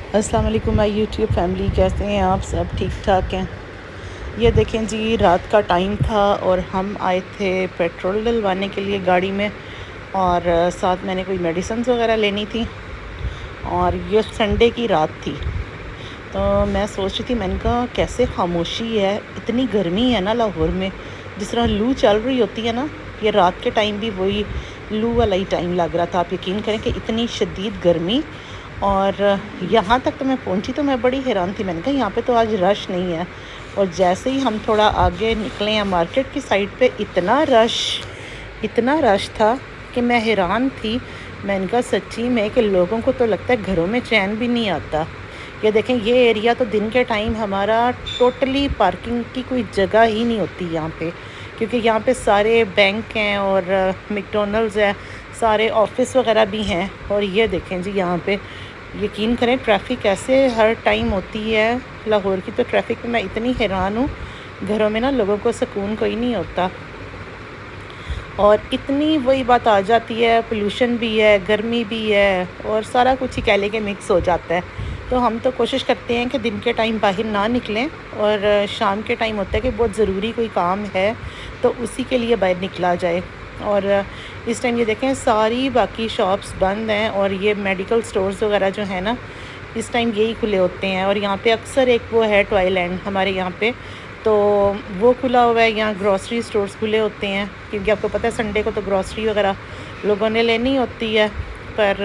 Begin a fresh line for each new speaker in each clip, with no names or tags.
السلام علیکم مائی YouTube family, کیسے ہیں آپ؟ سب ٹھیک ٹھاک ہیں؟ یہ دیکھیں جی، رات کا ٹائم تھا اور ہم آئے تھے پیٹرول ڈلوانے کے لیے گاڑی میں، اور ساتھ میں نے کوئی میڈیسنز وغیرہ لینی تھی، اور یہ سنڈے کی رات تھی۔ تو میں سوچ رہی تھی، میں نے کہا کیسے خاموشی ہے، اتنی گرمی ہے نا لاہور میں، جس طرح لو چل رہی ہوتی ہے نا، یہ رات کے ٹائم بھی وہی لو والا ہی ٹائم لگ رہا تھا۔ آپ یقین کریں کہ اتنی شدید گرمی، اور یہاں تک تو میں پہنچی تو میں بڑی حیران تھی۔ میں نے کہا یہاں پہ تو آج رش نہیں ہے، اور جیسے ہی ہم تھوڑا آگے نکلے ہیں مارکیٹ کی سائڈ پہ، اتنا رش تھا کہ میں حیران تھی۔ میں نے کہا سچی میں کہ لوگوں کو تو لگتا ہے گھروں میں چین بھی نہیں آتا۔ یہ دیکھیں، یہ ایریا تو دن کے ٹائم ہمارا ٹوٹلی پارکنگ کی کوئی جگہ ہی نہیں ہوتی یہاں پہ، کیونکہ یہاں پہ سارے بینک ہیں اور میکڈونلڈز ہے، سارے آفس وغیرہ بھی ہیں۔ اور یہ دیکھیں جی، یہاں پہ یقین کریں ٹریفک ایسے ہر ٹائم ہوتی ہے لاہور کی، تو ٹریفک میں اتنی حیران ہوں۔ گھروں میں نا لوگوں کو سکون کوئی نہیں ہوتا، اور اتنی وہی بات آ جاتی ہے، پولوشن بھی ہے، گرمی بھی ہے، اور سارا کچھ ہی کہہ لے کے مکس ہو جاتا ہے۔ تو ہم تو کوشش کرتے ہیں کہ دن کے ٹائم باہر نہ نکلیں، اور شام کے ٹائم ہوتا ہے کہ بہت ضروری کوئی کام ہے تو اسی کے لیے باہر نکلا جائے۔ اور اس ٹائم یہ دیکھیں ساری باقی شاپس بند ہیں، اور یہ میڈیکل سٹورز وغیرہ جو ہیں نا، اس ٹائم یہی کھلے ہوتے ہیں۔ اور یہاں پہ اکثر ایک وہ ہے ٹوائے لینڈ ہمارے یہاں پہ، تو وہ کھلا ہوا ہے۔ یہاں گروسری سٹورز کھلے ہوتے ہیں، کیونکہ آپ کو پتہ ہے سنڈے کو تو گروسری وغیرہ لوگوں نے لینی ہوتی ہے۔ پر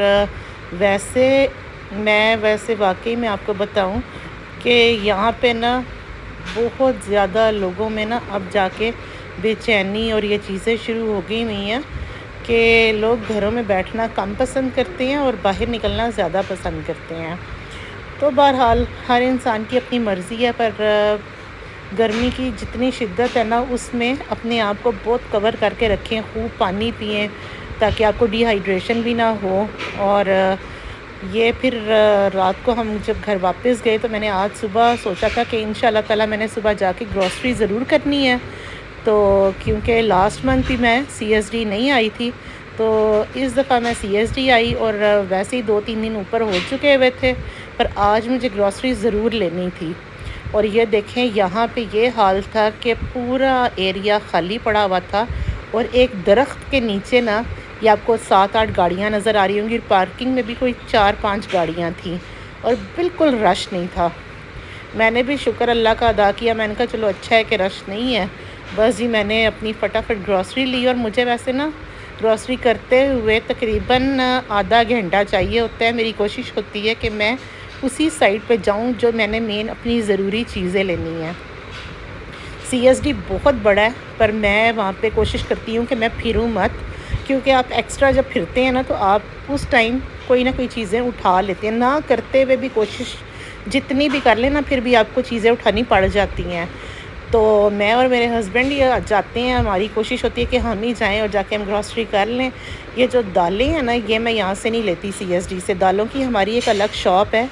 ویسے واقعی میں آپ کو بتاؤں کہ یہاں پہ نا بہت زیادہ لوگوں میں نا اب جا کے بے چینی اور یہ چیزیں شروع ہو گئی ہوئی ہیں کہ لوگ گھروں میں بیٹھنا کم پسند کرتے ہیں اور باہر نکلنا زیادہ پسند کرتے ہیں۔ تو بہرحال ہر انسان کی اپنی مرضی ہے، پر گرمی کی جتنی شدت ہے نا، اس میں اپنے آپ کو بہت کور کر کے رکھیں، خوب پانی پئیں تاکہ آپ کو ڈی ہائیڈریشن بھی نہ ہو۔ اور یہ پھر رات کو ہم جب گھر واپس گئے تو میں نے آج صبح سوچا تھا کہ انشاءاللہ تعالی میں نے صبح جا کے گروسری ضرور کرنی ہے، تو کیونکہ لاسٹ منتھ بھی میں سی ایس ڈی نہیں آئی تھی، تو اس دفعہ میں سی ایس ڈی آئی، اور ویسے ہی 2-3 دن اوپر ہو چکے ہوئے تھے، پر آج مجھے گروسری ضرور لینی تھی۔ اور یہ دیکھیں یہاں پہ یہ حال تھا کہ پورا ایریا خالی پڑا ہوا تھا، اور ایک درخت کے نیچے نا یہ آپ کو 7-8 گاڑیاں نظر آ رہی ہوں گی، پارکنگ میں بھی کوئی 4-5 گاڑیاں تھیں، اور بالکل رش نہیں تھا۔ میں نے بھی شکر اللہ کا ادا کیا، میں نے کہا چلو اچھا ہے کہ رش نہیں ہے۔ بس جی میں نے اپنی فٹافٹ گروسری لی، اور مجھے ویسے نا گروسری کرتے ہوئے تقریباً آدھا گھنٹہ چاہیے ہوتا ہے۔ میری کوشش ہوتی ہے کہ میں اسی سائٹ پہ جاؤں جو میں نے مین اپنی ضروری چیزیں لینی ہیں۔ سی ایس ڈی بہت بڑا ہے، پر میں وہاں پہ کوشش کرتی ہوں کہ میں پھروں مت، کیونکہ آپ ایکسٹرا جب پھرتے ہیں نا تو آپ اس ٹائم کوئی نہ کوئی چیزیں اٹھا لیتے ہیں، نہ کرتے ہوئے بھی کوشش جتنی بھی کر لیں نا، پھر بھی آپ کو چیزیں اٹھانی پڑ جاتی ہیں۔ تو میں اور میرے ہسبینڈ یہ جاتے ہیں، ہماری کوشش ہوتی ہے کہ ہم ہی جائیں اور جا کے ہم گروسری کر لیں۔ یہ جو دالیں ہیں نا، یہ میں یہاں سے نہیں لیتی سی ایس ڈی سے، دالوں کی ہماری ایک الگ شاپ ہے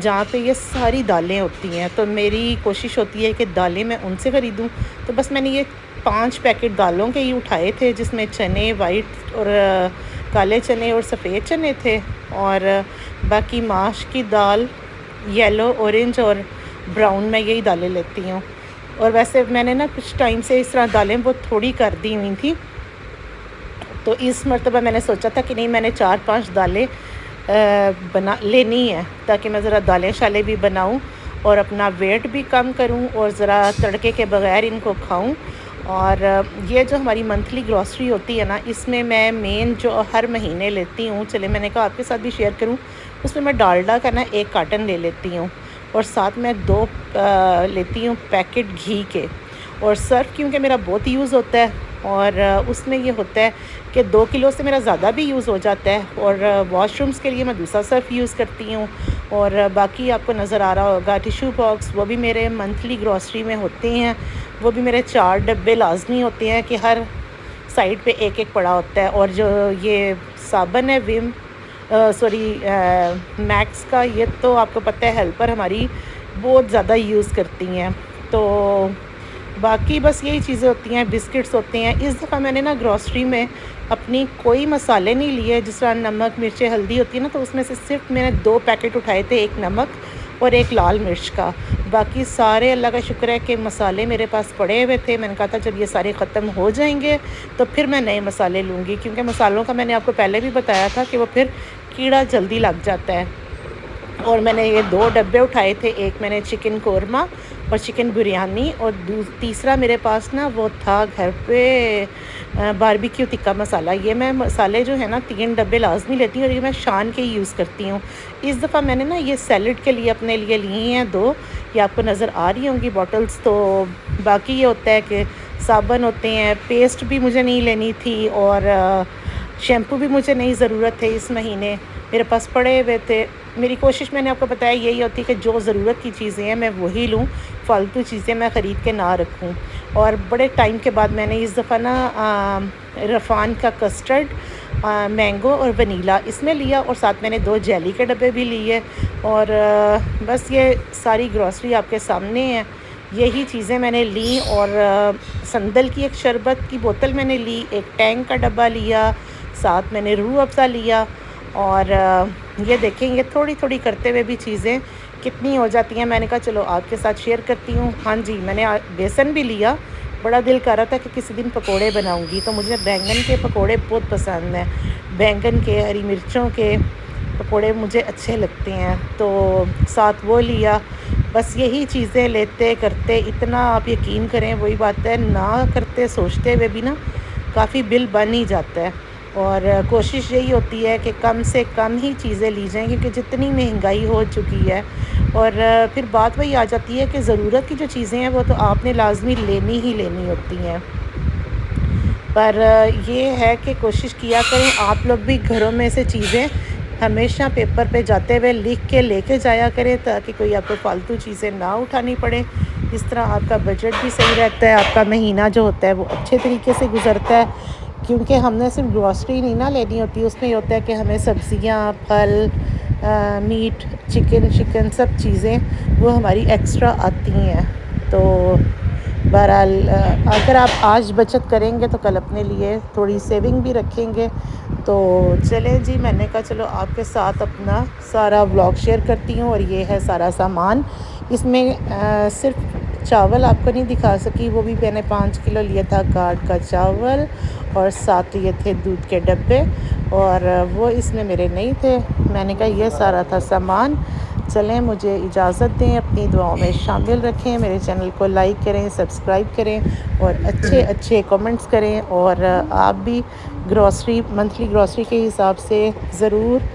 جہاں پہ یہ ساری دالیں ہوتی ہیں، تو میری کوشش ہوتی ہے کہ دالیں میں ان سے خریدوں۔ تو بس میں نے یہ 5 پیکٹ دالوں کے ہی اٹھائے تھے، جس میں چنے وائٹ اور کالے چنے اور سفید چنے تھے، اور باقی ماش کی دال یلو، اورنج اور براؤن، میں یہی دالیں لیتی ہوں۔ اور ویسے میں نے نا کچھ ٹائم سے اس طرح دالیں بہت تھوڑی کر دی ہوئی تھیں، تو اس مرتبہ میں نے سوچا تھا کہ نہیں، میں نے 4-5 دالیں لینی ہے، تاکہ میں ذرا دالیں شالیں بھی بناؤں اور اپنا ویٹ بھی کم کروں، اور ذرا تڑکے کے بغیر ان کو کھاؤں۔ اور یہ جو ہماری منتھلی گروسری ہوتی ہے نا، اس میں مین جو ہر مہینے لیتی ہوں، چلے میں نے کہا آپ کے ساتھ بھی شیئر کروں، اس میں ڈالڈا کا نا 1 کارٹن لے لیتی ہوں، اور ساتھ میں 2 لیتی ہوں پیکٹ گھی کے، اور سرف کیونکہ میرا بہت یوز ہوتا ہے، اور اس میں یہ ہوتا ہے کہ 2 کلو سے میرا زیادہ بھی یوز ہو جاتا ہے، اور واش رومز کے لیے میں دوسرا سرف یوز کرتی ہوں۔ اور باقی آپ کو نظر آ رہا ہوگا ٹیشو باکس، وہ بھی میرے منتھلی گروسری میں ہوتے ہیں، وہ بھی میرے 4 ڈبے لازمی ہوتے ہیں کہ ہر سائڈ پہ ایک پڑا ہوتا ہے۔ اور جو یہ صابن ہے ویم میکس کا، یہ تو آپ کو پتہ ہے ہیلپر ہماری بہت زیادہ یوز کرتی ہیں، تو باقی بس یہی چیزیں ہوتی ہیں، بسکٹس ہوتے ہیں۔ اس دفعہ میں نے نا گروسری میں اپنی کوئی مسالے نہیں لیے، جس طرح نمک مرچیں ہلدی ہوتی ہے نا، تو اس میں سے صرف میں نے 2 پیکٹ اٹھائے تھے، ایک نمک اور ایک لال مرچ کا۔ باقی سارے اللہ کا شکر ہے کہ مسالے میرے پاس پڑے ہوئے تھے۔ میں نے کہا تھا جب یہ سارے ختم ہو جائیں گے تو پھر میں نئے مسالے لوں گی، کیونکہ مسالوں کا میں نے آپ کو پہلے بھی بتایا تھا کہ وہ پھر کیڑا جلدی لگ جاتا ہے۔ اور میں نے یہ 2 ڈبے اٹھائے تھے، ایک میں نے چکن قورمہ اور چکن بریانی، اور تیسرا میرے پاس نا وہ تھا گھر پہ باربیکیو ٹکا مسالہ۔ یہ میں مسالے جو ہے نا 3 ڈبے لازمی لیتی ہوں، اور یہ میں شان کے یوز کرتی ہوں۔ اس دفعہ میں نے نا یہ سیلڈ کے لیے اپنے لیے لی ہیں 2، یہ آپ کو نظر آ رہی ہوں گی باٹلز۔ تو باقی یہ ہوتا ہے کہ صابن ہوتے ہیں، پیسٹ بھی مجھے نہیں لینی تھی، اور شیمپو بھی مجھے نہیں ضرورت تھے اس مہینے، میرے پاس پڑے ہوئے تھے۔ میری کوشش میں نے آپ کو بتایا یہی ہوتی ہے کہ جو ضرورت کی چیزیں ہیں میں وہی لوں، فالتو چیزیں میں خرید کے نہ رکھوں۔ اور بڑے ٹائم کے بعد میں نے اس دفعہ نا رفان کا کسٹرڈ، مینگو اور ونیلا اس میں لیا، اور ساتھ میں نے 2 جیلی کے ڈبے بھی لیے۔ اور بس یہ ساری گروسری آپ کے سامنے ہے، یہی چیزیں میں نے لیں۔ اور سندل کی ایک شربت کی بوتل میں نے لی، ایک ٹینگ کا ڈبہ لیا، ساتھ میں نے روح افزا لیا۔ اور یہ دیکھیں یہ تھوڑی تھوڑی کرتے ہوئے بھی چیزیں کتنی ہو جاتی ہیں۔ میں نے کہا چلو آپ کے ساتھ شیئر کرتی ہوں۔ ہاں جی، میں نے بیسن بھی لیا، بڑا دل کر رہا تھا کہ کسی دن پکوڑے بناؤں گی، تو مجھے بینگن کے پکوڑے بہت پسند ہیں، بینگن کے، ہری مرچوں کے پکوڑے مجھے اچھے لگتے ہیں، تو ساتھ وہ لیا۔ بس یہی چیزیں لیتے کرتے اتنا آپ یقین کریں، وہی بات ہے نہ کرتے سوچتے ہوئے بھی نا کافی بل بن ہی جاتا ہے۔ اور کوشش یہی ہوتی ہے کہ کم سے کم ہی چیزیں لی جائیں، کیونکہ جتنی مہنگائی ہو چکی ہے، اور پھر بات وہی آ جاتی ہے کہ ضرورت کی جو چیزیں ہیں وہ تو آپ نے لازمی لینی ہی لینی ہوتی ہیں۔ پر یہ ہے کہ کوشش کیا کریں آپ لوگ بھی گھروں میں سے چیزیں ہمیشہ پیپر پہ جاتے ہوئے لکھ کے لے کے جایا کریں، تاکہ کوئی آپ کو فالتو چیزیں نہ اٹھانی پڑے۔ اس طرح آپ کا بجٹ بھی صحیح رہتا ہے، آپ کا مہینہ جو ہوتا ہے وہ اچھے طریقے سے گزرتا ہے، کیونکہ ہم نے صرف گروسری نہیں نہ لینی ہوتی، اس میں یہ ہوتا ہے کہ ہمیں سبزیاں، پھل، میٹ، چکن سب چیزیں وہ ہماری ایکسٹرا آتی ہیں۔ تو بہرحال اگر آپ آج بچت کریں گے تو کل اپنے لیے تھوڑی سیونگ بھی رکھیں گے۔ تو چلیں جی، میں نے کہا چلو آپ کے ساتھ اپنا سارا ولاگ شیئر کرتی ہوں، اور یہ ہے سارا سامان۔ اس میں صرف چاول آپ کو نہیں دکھا سکی، وہ بھی میں نے 5 کلو لیا تھا گارڈ کا چاول، اور ساتھ یہ تھے دودھ کے ڈبے، اور وہ اس میں میرے نہیں تھے۔ میں نے کہا یہ سارا تھا سامان۔ چلیں مجھے اجازت دیں، اپنی دعاؤں میں شامل رکھیں، میرے چینل کو لائک کریں، سبسکرائب کریں، اور اچھے اچھے کمنٹس کریں، اور آپ بھی گروسری، منتھلی گروسری کے حساب سے ضرور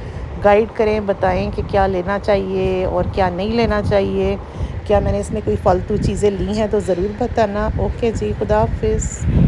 گائیڈ کریں، بتائیں کہ کیا لینا چاہیے اور کیا نہیں لینا چاہیے، کیا میں نے اس میں کوئی فالتو چیزیں لی ہیں تو ضرور بتانا۔ اوکے جی، خدا حافظ۔